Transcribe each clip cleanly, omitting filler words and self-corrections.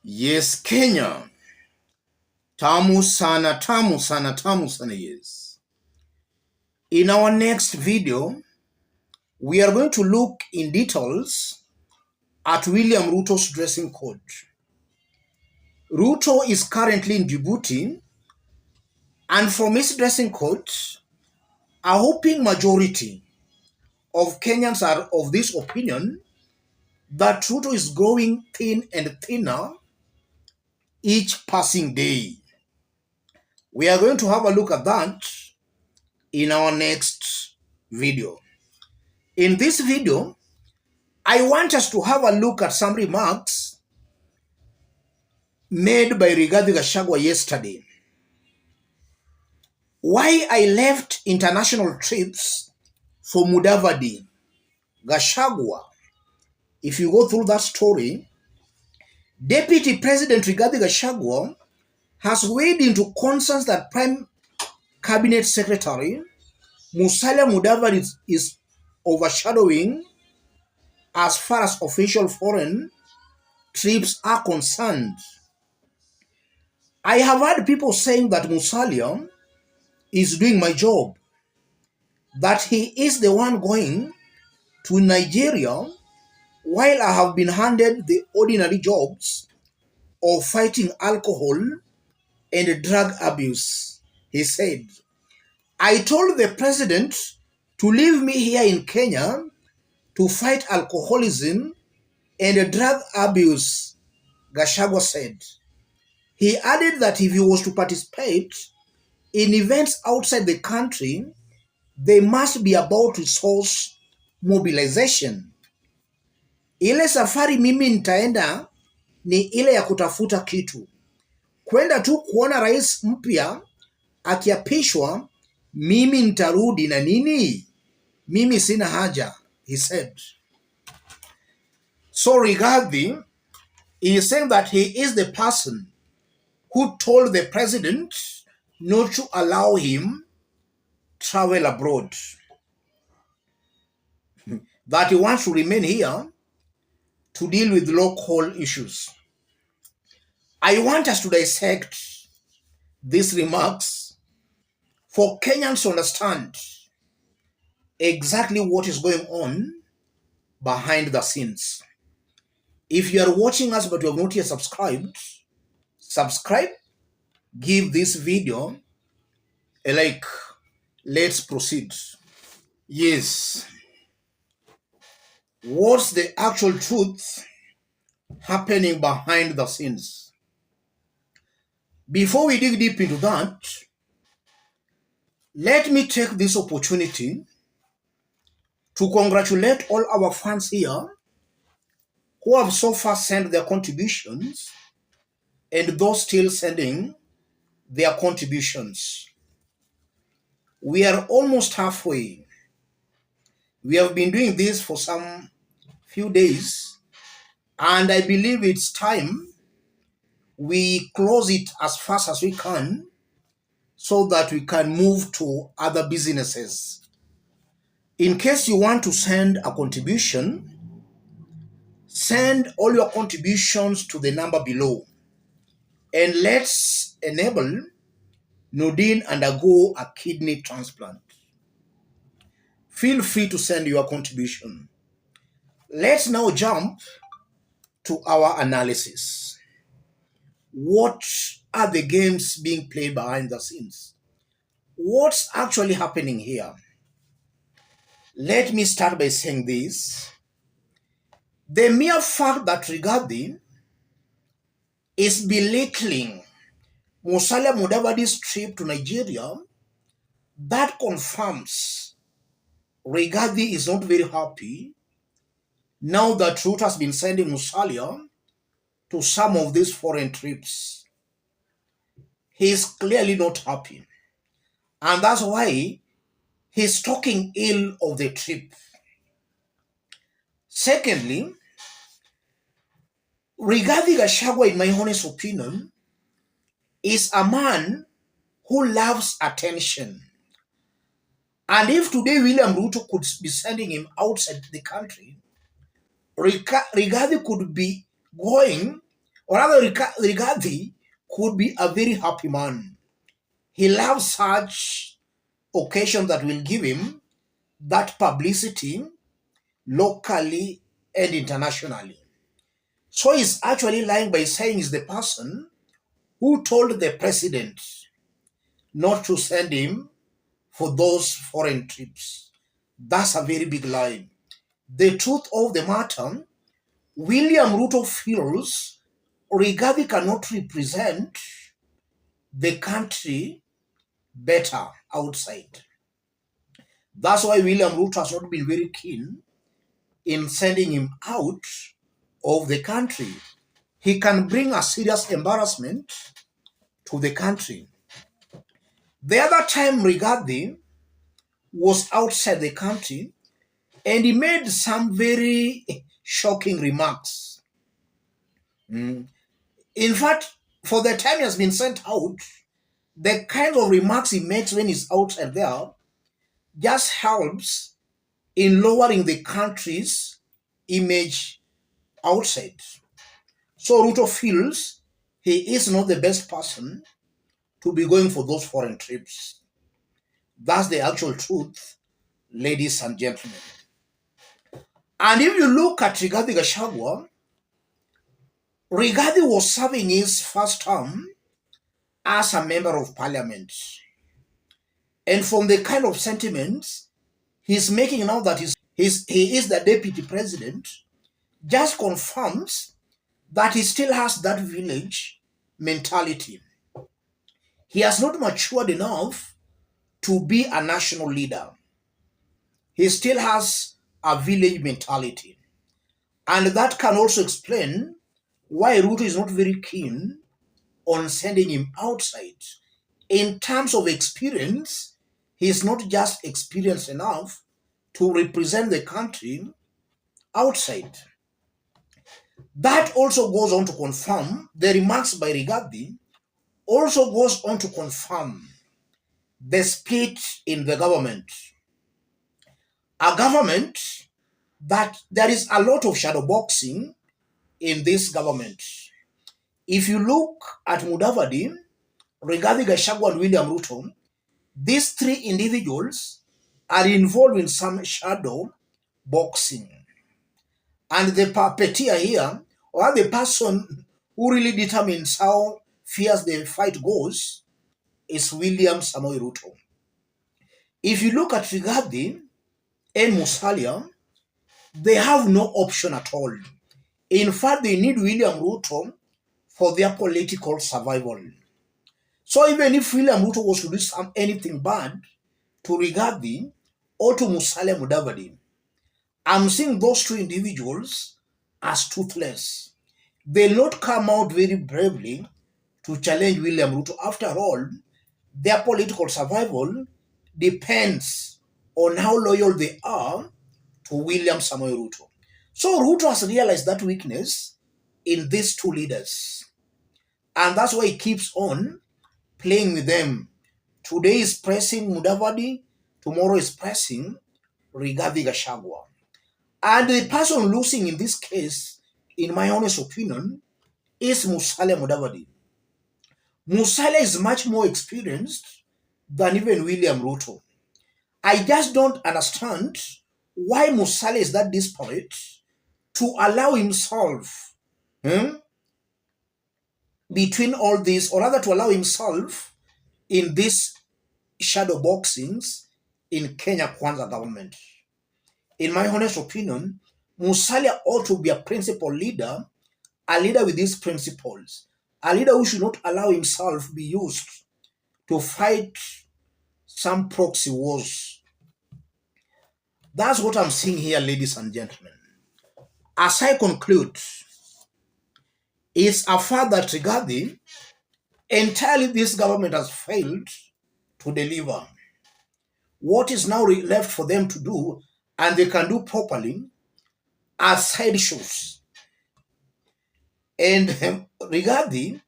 Yes, Kenya. Tamu sana, tamu sana, tamu sana, yes. In our next video, we are going to look in details at William Ruto's dressing code. Ruto is currently in Djibouti, and from his dressing code, a whopping majority of Kenyans are of this opinion that Ruto is growing thin and thinner each passing day. We are going to have a look at that in our next video. In this video, I want us to have a look at some remarks made by Rigathi yesterday. Why I left international trips for Mudavadi, Gachagua. If you go through that story, Deputy President Rigathi Gachagua has weighed into concerns that Prime Cabinet Secretary Musalia Mudavadi is overshadowing as far as official foreign trips are concerned. I have heard people saying that Musalia is doing my job, that he is the one going to Nigeria while I have been handed the ordinary jobs of fighting alcohol and drug abuse. He said, I told the president to leave me here in Kenya to fight alcoholism and drug abuse, Gachagua said. He added that if he was to participate in events outside the country, they must be about resource mobilization. Ile safari mimi nitaenda ni ile ya kutafuta kitu. Kwenda tu kuona rais mpya akiapishwa, mimi nitarudi na nini? Mimi sina haja, he said. So Rigathi is saying that he is the person who told the president not to allow him travel abroad. That he wants to remain here to deal with local issues. I want us to dissect these remarks for Kenyans to understand exactly what is going on behind the scenes. If you are watching us but you have not yet subscribed, subscribe, give this video a like. Let's proceed. Yes. What's the actual truth happening behind the scenes? Before we dig deep into that, let me take this opportunity to congratulate all our fans here who have so far sent their contributions and those still sending their contributions. We are almost halfway. We have been doing this for some few days, and I believe it's time we close it as fast as we can so that we can move to other businesses. In case you want to send a contribution, send all your contributions to the number below, and let's enable Nudin undergo a kidney transplant. Feel free to send your contribution. Let's now jump to our analysis. What are the games being played behind the scenes? What's actually happening here? Let me start by saying this. The mere fact that Rigathi is belittling Musalia Mudavadi's trip to Nigeria, that confirms Rigathi is not very happy now that Ruto has been sending Musalia to some of these foreign trips. He is clearly not happy. And that's why he's talking ill of the trip. Secondly, Rigathi Gachagua, in my honest opinion, is a man who loves attention. And if today William Ruto could be sending him outside the country, Rigathi could be going Or rather, Rigathi could be a very happy man. He loves such occasions that will give him that publicity locally and internationally. So he's actually lying by saying he's the person who told the president not to send him for those foreign trips. That's a very big lie. The truth of the matter, William Ruto feels Rigathi cannot represent the country better outside. That's why William Ruto has not been very keen in sending him out of the country. He can bring a serious embarrassment to the country. The other time Rigathi was outside the country and he made some very shocking remarks. In fact, for the time he has been sent out, the kind of remarks he makes when he's outside there just helps in lowering the country's image outside. So Ruto feels he is not the best person to be going for those foreign trips. That's the actual truth, ladies and gentlemen. And if you look at Rigathi Gachagua, Rigathi was serving his first term as a member of parliament. And from the kind of sentiments he's making now that he is the deputy president, just confirms that he still has that village mentality. He has not matured enough to be a national leader. He still has a village mentality. And that can also explain why Ruto is not very keen on sending him outside. In terms of experience, he is not just experienced enough to represent the country outside. That also goes on to confirm the remarks by Rigathi, also goes on to confirm the split in the government. A government that there is a lot of shadow boxing in this government. If you look at Mudavadi, Rigathi Gachagua and William Ruto, these three individuals are involved in some shadow boxing. And the puppeteer here, or the person who really determines how fierce the fight goes, is William Samoei Ruto. If you look at Rigathi and Musalia, they have no option at all. In fact, they need William Ruto for their political survival. So even if William Ruto was to do anything bad to Rigathi or to Musalia Mudavadi, I'm seeing those two individuals as toothless. They'll not come out very bravely to challenge William Ruto. After all, their political survival depends on how loyal they are to William Samoei Ruto. So Ruto has realized that weakness in these two leaders. And that's why he keeps on playing with them. Today is pressing Mudavadi, tomorrow is pressing Rigathi Gachagua. And the person losing in this case, in my honest opinion, is Musalia Mudavadi. Musalia is much more experienced than even William Ruto. I just don't understand why Musalia is that desperate to allow himself between all this, or rather to allow himself in these shadow boxings in Kenya Kwanza government. In my honest opinion, Musalia ought to be a principal leader, a leader with these principles, a leader who should not allow himself be used to fight some proxy wars. That's what I'm seeing here, ladies and gentlemen. As I conclude, it's a fact that Rigathi, entirely this government has failed to deliver. What is now left for them to do, and they can do properly, are side shows. And Rigathi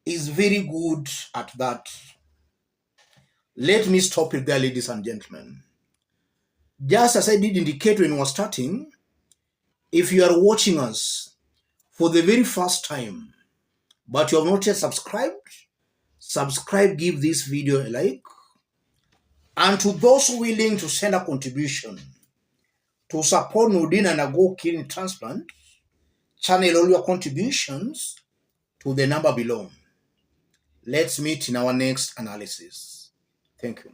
is very good at that. Let me stop it there, ladies and gentlemen. Just as I did indicate when we were starting, if you are watching us for the very first time, but you have not yet subscribed, subscribe, give this video a like. And to those willing to send a contribution to support Nudin and Ago kidney transplant, channel all your contributions to the number below. Let's meet in our next analysis. Thank you.